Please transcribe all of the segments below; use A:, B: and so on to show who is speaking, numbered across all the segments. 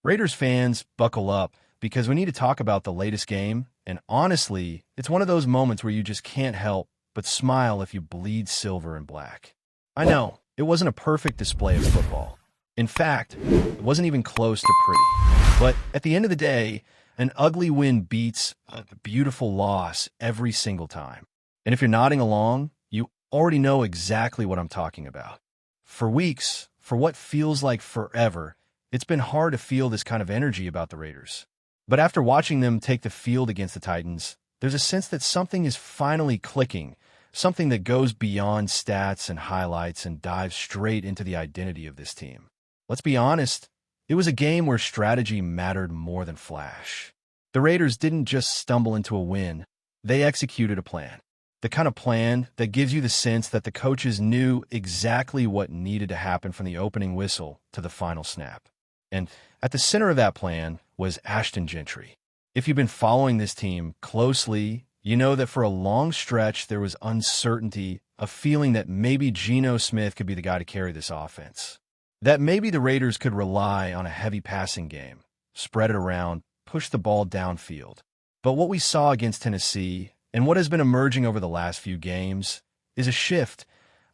A: Raiders fans, buckle up, because we need to talk about the latest game, and honestly, it's one of those moments where you just can't help but smile if you bleed silver and black. I know, it wasn't a perfect display of football. In fact, it wasn't even close to pretty. But at the end of the day, an ugly win beats a beautiful loss every single time. And if you're nodding along, you already know exactly what I'm talking about. For weeks, for what feels like forever, it's been hard to feel this kind of energy about the Raiders. But after watching them take the field against the Titans, there's a sense that something is finally clicking, something that goes beyond stats and highlights and dives straight into the identity of this team. Let's be honest, it was a game where strategy mattered more than flash. The Raiders didn't just stumble into a win, they executed a plan. The kind of plan that gives you the sense that the coaches knew exactly what needed to happen from the opening whistle to the final snap. And at the center of that plan was Ashton Gentry. If you've been following this team closely, you know that for a long stretch there was uncertainty, a feeling that maybe Geno Smith could be the guy to carry this offense. That maybe the Raiders could rely on a heavy passing game, spread it around, push the ball downfield. But what we saw against Tennessee, and what has been emerging over the last few games, is a shift,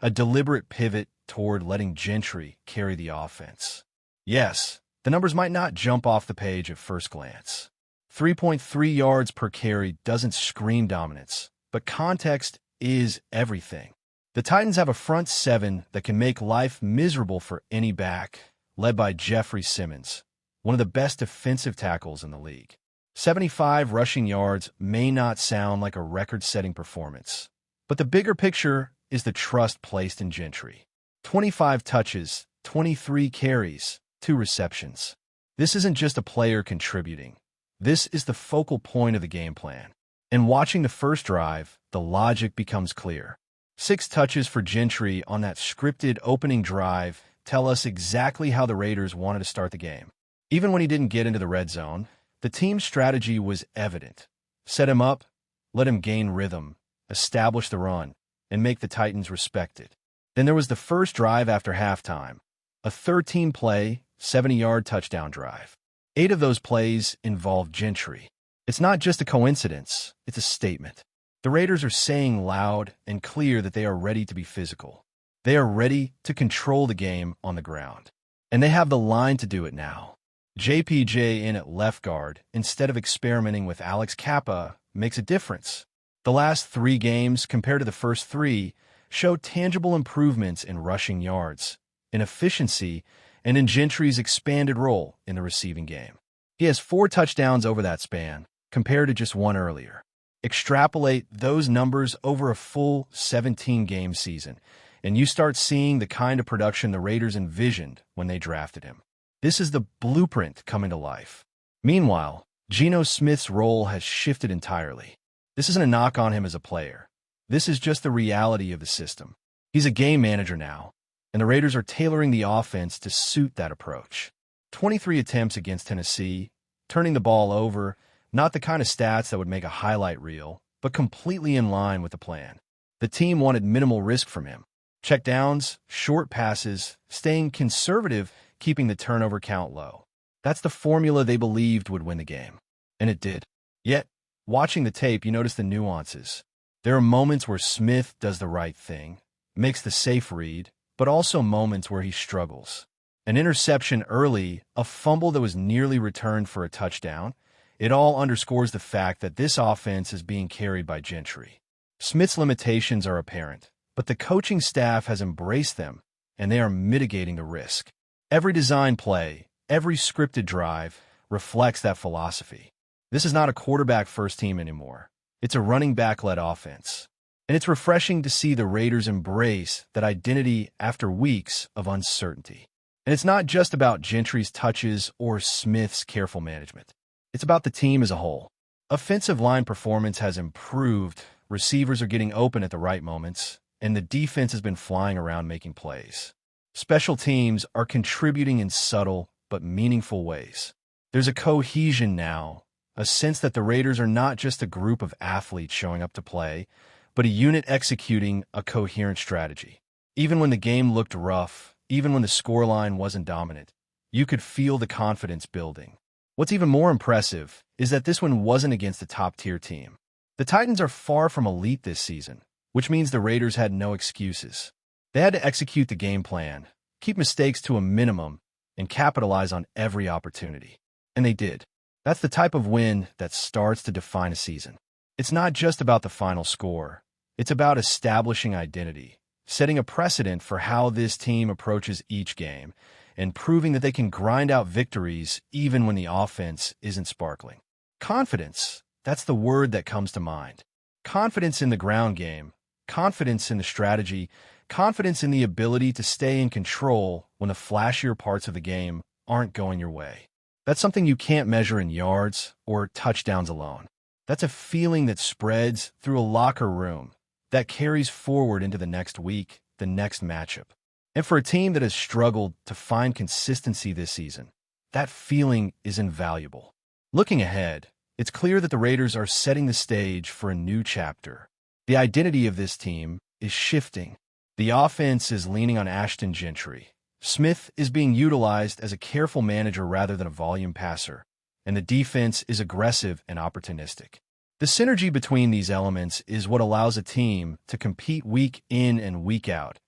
A: a deliberate pivot toward letting Gentry carry the offense. Yes, the numbers might not jump off the page at first glance. 3.3 yards per carry doesn't scream dominance, but context is everything. The Titans have a front seven that can make life miserable for any back, led by Jeffrey Simmons, one of the best defensive tackles in the league. 75 rushing yards may not sound like a record-setting performance, but the bigger picture is the trust placed in Gentry. 25 touches, 23 carries, 2 receptions. This isn't just a player contributing. This is the focal point of the game plan. And watching the first drive, the logic becomes clear. 6 touches for Gentry on that scripted opening drive tell us exactly how the Raiders wanted to start the game. Even when he didn't get into the red zone, the team's strategy was evident. Set him up, let him gain rhythm, establish the run, and make the Titans respect it. Then there was the first drive after halftime, a 13-play, 70-yard touchdown drive. 8 of those plays involved Gentry. It's not just a coincidence, it's a statement. The Raiders are saying loud and clear that they are ready to be physical. They are ready to control the game on the ground. And they have the line to do it now. JPJ in at left guard, instead of experimenting with Alex Kappa, makes a difference. The last 3 games, compared to the first 3, show tangible improvements in rushing yards, in efficiency, and in Gentry's expanded role in the receiving game. He has 4 touchdowns over that span, compared to just 1 earlier. Extrapolate those numbers over a full 17-game season, and you start seeing the kind of production the Raiders envisioned when they drafted him. This is the blueprint coming to life. Meanwhile, Geno Smith's role has shifted entirely. This isn't a knock on him as a player. This is just the reality of the system. He's a game manager now, and the Raiders are tailoring the offense to suit that approach. 23 attempts against Tennessee, turning the ball over, not the kind of stats that would make a highlight reel, but completely in line with the plan. The team wanted minimal risk from him. Checkdowns, short passes, staying conservative, keeping the turnover count low. That's the formula they believed would win the game. And it did. Yet, watching the tape, you notice the nuances. There are moments where Smith does the right thing, makes the safe read, but also moments where he struggles. An interception early, a fumble that was nearly returned for a touchdown. It all underscores the fact that this offense is being carried by Gentry. Smith's limitations are apparent, but the coaching staff has embraced them, and they are mitigating the risk. Every design play, every scripted drive reflects that philosophy. This is not a quarterback-first team anymore. It's a running back-led offense. And it's refreshing to see the Raiders embrace that identity after weeks of uncertainty. And it's not just about Gentry's touches or Smith's careful management. It's about the team as a whole. Offensive line performance has improved, receivers are getting open at the right moments, and the defense has been flying around making plays. Special teams are contributing in subtle but meaningful ways. There's a cohesion now, a sense that the Raiders are not just a group of athletes showing up to play, but a unit executing a coherent strategy. Even when the game looked rough, even when the scoreline wasn't dominant, You could feel the confidence building. What's even more impressive is that this one wasn't against a top-tier team. The Titans are far from elite this season, which means the Raiders had no excuses. They had to execute the game plan, keep mistakes to a minimum, and capitalize on every opportunity. And they did. That's the type of win that starts to define a season. It's not just about the final score. It's about establishing identity, setting a precedent for how this team approaches each game, and proving that they can grind out victories even when the offense isn't sparkling. Confidence, that's the word that comes to mind. Confidence in the ground game, confidence in the strategy, confidence in the ability to stay in control when the flashier parts of the game aren't going your way. That's something you can't measure in yards or touchdowns alone. That's a feeling that spreads through a locker room, that carries forward into the next week, the next matchup. And for a team that has struggled to find consistency this season, that feeling is invaluable. Looking ahead, it's clear that the Raiders are setting the stage for a new chapter. The identity of this team is shifting. The offense is leaning on Ashton Gentry. Smith is being utilized as a careful manager rather than a volume passer, and the defense is aggressive and opportunistic. The synergy between these elements is what allows a team to compete week in and week out,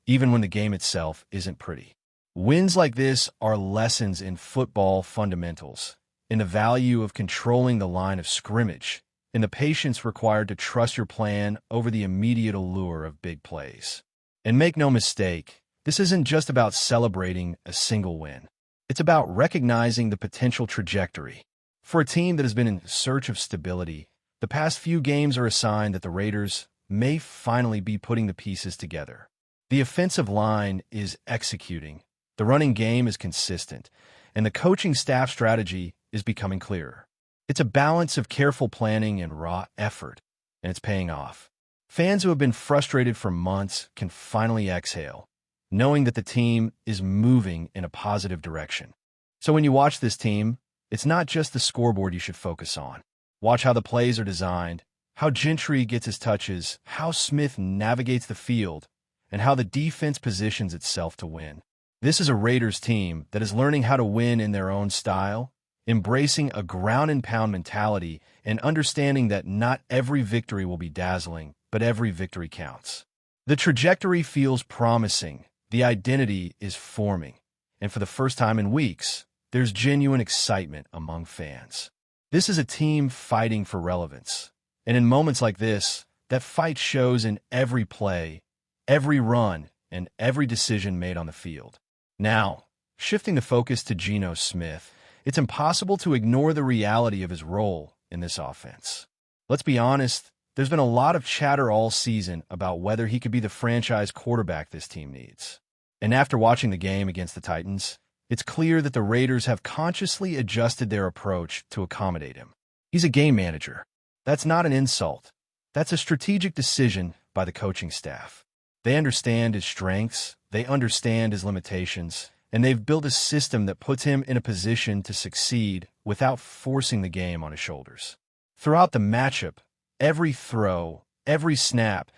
A: even when the game itself isn't pretty. Wins like this are lessons in football fundamentals, in the value of controlling the line of scrimmage, in the patience required to trust your plan over the immediate allure of big plays. And make no mistake, this isn't just about celebrating a single win. It's about recognizing the potential trajectory. For a team that has been in search of stability, the past few games are a sign that the Raiders may finally be putting the pieces together. The offensive line is executing, the running game is consistent, and the coaching staff strategy is becoming clearer. It's a balance of careful planning and raw effort, and it's paying off. Fans who have been frustrated for months can finally exhale, knowing that the team is moving in a positive direction. So when you watch this team, it's not just the scoreboard you should focus on. Watch how the plays are designed, how Gentry gets his touches, how Smith navigates the field, and how the defense positions itself to win. This is a Raiders team that is learning how to win in their own style, embracing a ground-and-pound mentality and understanding that not every victory will be dazzling, but every victory counts. The trajectory feels promising, the identity is forming, and for the first time in weeks, there's genuine excitement among fans. This is a team fighting for relevance, and in moments like this, that fight shows in every play, every run, and every decision made on the field. Now, shifting the focus to Geno Smith, it's impossible to ignore the reality of his role in this offense. Let's be honest, there's been a lot of chatter all season about whether he could be the franchise quarterback this team needs. And after watching the game against the Titans, it's clear that the Raiders have consciously adjusted their approach to accommodate him. He's a game manager. That's not an insult. That's a strategic decision by the coaching staff. They understand his strengths, they understand his limitations, and they've built a system that puts him in a position to succeed without forcing the game on his shoulders. Throughout the matchup, every throw, every snap,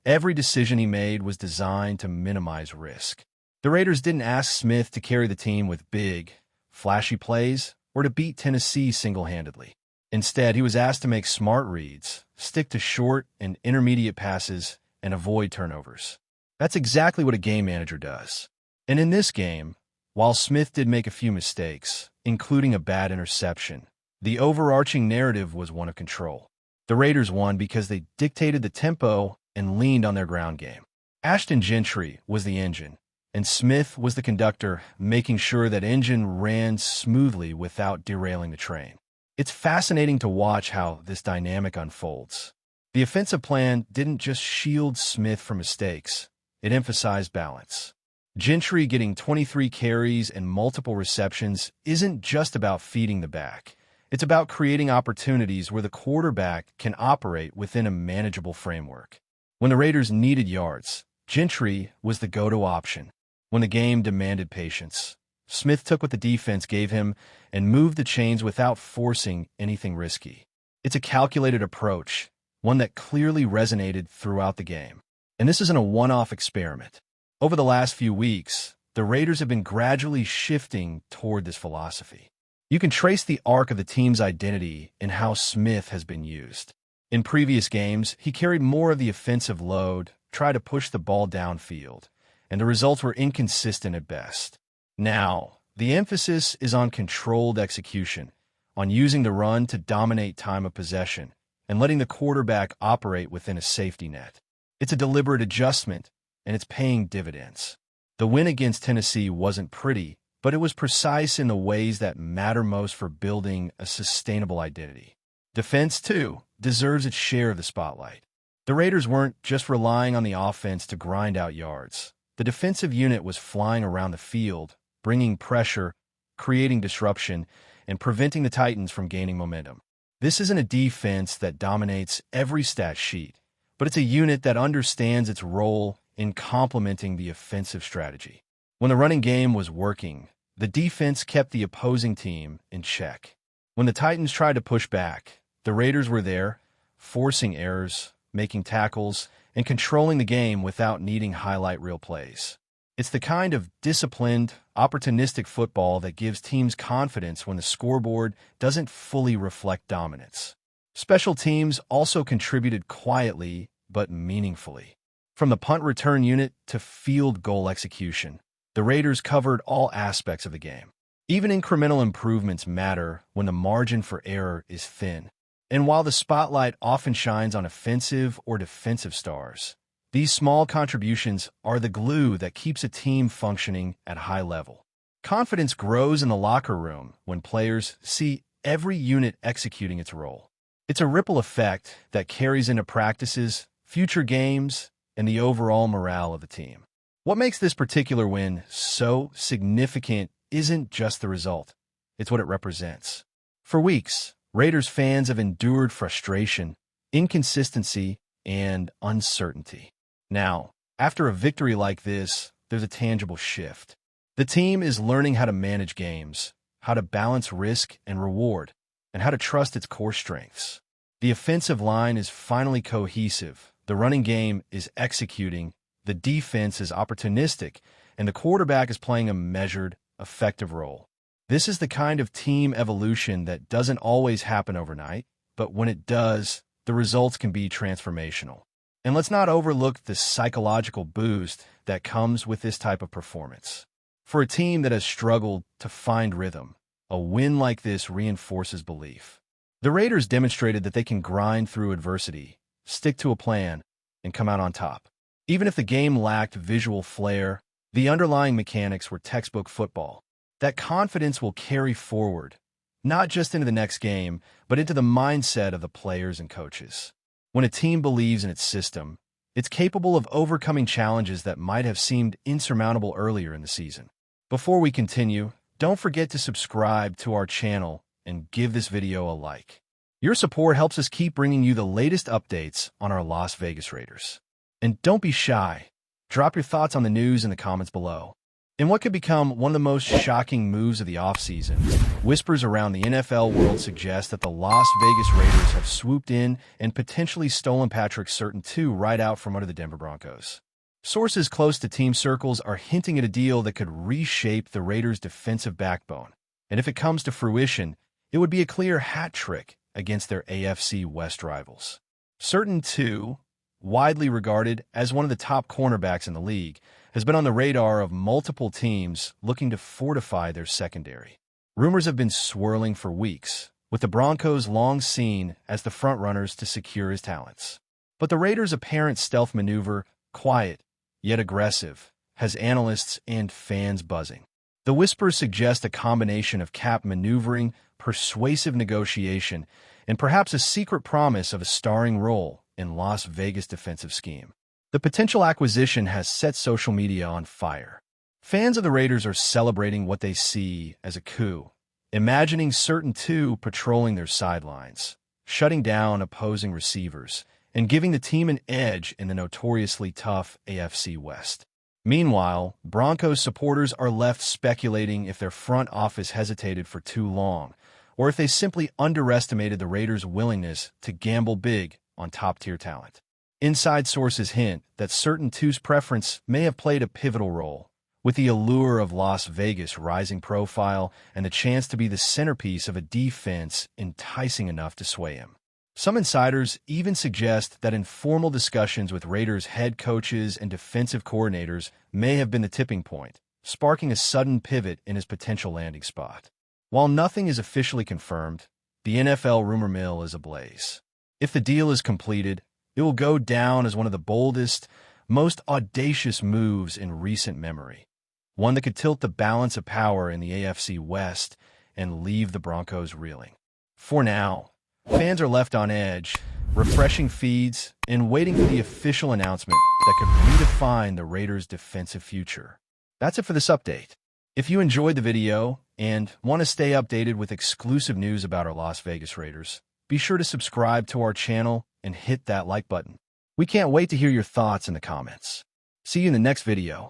A: every decision he made was designed to minimize risk. The Raiders didn't ask Smith to carry the team with big, flashy plays or to beat Tennessee single-handedly. Instead, he was asked to make smart reads, stick to short and intermediate passes, and avoid turnovers. That's exactly what a game manager does. And in this game, while Smith did make a few mistakes, including a bad interception, the overarching narrative was one of control. The Raiders won because they dictated the tempo and leaned on their ground game. Ashton Gentry was the engine, and Smith was the conductor, making sure that engine ran smoothly without derailing the train. It's fascinating to watch how this dynamic unfolds. The offensive plan didn't just shield Smith from mistakes, it emphasized balance. Gentry getting 23 carries and multiple receptions isn't just about feeding the back. It's about creating opportunities where the quarterback can operate within a manageable framework. When the Raiders needed yards, Gentry was the go-to option. When the game demanded patience, Smith took what the defense gave him and moved the chains without forcing anything risky. It's a calculated approach, one that clearly resonated throughout the game. And this isn't a one-off experiment. Over the last few weeks, the Raiders have been gradually shifting toward this philosophy. You can trace the arc of the team's identity in how Smith has been used. In previous games, he carried more of the offensive load, tried to push the ball downfield, and the results were inconsistent at best. Now, the emphasis is on controlled execution, on using the run to dominate time of possession, and letting the quarterback operate within a safety net. It's a deliberate adjustment, and it's paying dividends. The win against Tennessee wasn't pretty, but it was precise in the ways that matter most for building a sustainable identity. Defense, too, deserves its share of the spotlight. The Raiders weren't just relying on the offense to grind out yards. The defensive unit was flying around the field, bringing pressure, creating disruption, and preventing the Titans from gaining momentum. This isn't a defense that dominates every stat sheet, but it's a unit that understands its role in complementing the offensive strategy. When the running game was working, the defense kept the opposing team in check. When the Titans tried to push back, the Raiders were there, forcing errors, making tackles, and controlling the game without needing highlight reel plays. It's the kind of disciplined, opportunistic football that gives teams confidence when the scoreboard doesn't fully reflect dominance. Special teams also contributed quietly but meaningfully. From the punt return unit to field goal execution, the Raiders covered all aspects of the game. Even incremental improvements matter when the margin for error is thin. And while the spotlight often shines on offensive or defensive stars, these small contributions are the glue that keeps a team functioning at high level. Confidence grows in the locker room when players see every unit executing its role. It's a ripple effect that carries into practices, future games, and the overall morale of the team. What makes this particular win so significant isn't just the result, it's what it represents. For weeks, Raiders fans have endured frustration, inconsistency, and uncertainty. Now, after a victory like this, there's a tangible shift. The team is learning how to manage games, how to balance risk and reward, and how to trust its core strengths. The offensive line is finally cohesive, the running game is executing, the defense is opportunistic, and the quarterback is playing a measured, effective role. This is the kind of team evolution that doesn't always happen overnight, but when it does, the results can be transformational. And let's not overlook the psychological boost that comes with this type of performance. For a team that has struggled to find rhythm, a win like this reinforces belief. The Raiders demonstrated that they can grind through adversity, stick to a plan, and come out on top. Even if the game lacked visual flair, the underlying mechanics were textbook football. That confidence will carry forward, not just into the next game, but into the mindset of the players and coaches. When a team believes in its system, it's capable of overcoming challenges that might have seemed insurmountable earlier in the season. Before we continue, don't forget to subscribe to our channel and give this video a like. Your support helps us keep bringing you the latest updates on our Las Vegas Raiders. And don't be shy. Drop your thoughts on the news in the comments below. In what could become one of the most shocking moves of the offseason, whispers around the NFL world suggest that the Las Vegas Raiders have swooped in and potentially stolen Patrick Surtain II right out from under the Denver Broncos. Sources close to team circles are hinting at a deal that could reshape the Raiders' defensive backbone. And if it comes to fruition, it would be a clear hat trick against their AFC West rivals. Surtain II, widely regarded as one of the top cornerbacks in the league, has been on the radar of multiple teams looking to fortify their secondary. Rumors have been swirling for weeks, with the Broncos long seen as the frontrunners to secure his talents. But the Raiders' apparent stealth maneuver, quiet yet aggressive, has analysts and fans buzzing. The whispers suggest a combination of cap maneuvering, persuasive negotiation, and perhaps a secret promise of a starring role in Las Vegas' defensive scheme. The potential acquisition has set social media on fire. Fans of the Raiders are celebrating what they see as a coup, imagining Surtain II patrolling their sidelines, shutting down opposing receivers, and giving the team an edge in the notoriously tough AFC West. Meanwhile, Broncos supporters are left speculating if their front office hesitated for too long, or if they simply underestimated the Raiders' willingness to gamble big on top-tier talent. Inside sources hint that Surtain II's preference may have played a pivotal role, with the allure of Las Vegas' rising profile and the chance to be the centerpiece of a defense enticing enough to sway him. Some insiders even suggest that informal discussions with Raiders head coaches and defensive coordinators may have been the tipping point, sparking a sudden pivot in his potential landing spot. While nothing is officially confirmed, the NFL rumor mill is ablaze. If the deal is completed, it will go down as one of the boldest, most audacious moves in recent memory, one that could tilt the balance of power in the AFC West and leave the Broncos reeling. For now, fans are left on edge, refreshing feeds, and waiting for the official announcement that could redefine the Raiders' defensive future. That's it for this update. If you enjoyed the video and want to stay updated with exclusive news about our Las Vegas Raiders, be sure to subscribe to our channel and hit that like button. We can't wait to hear your thoughts in the comments. See you in the next video.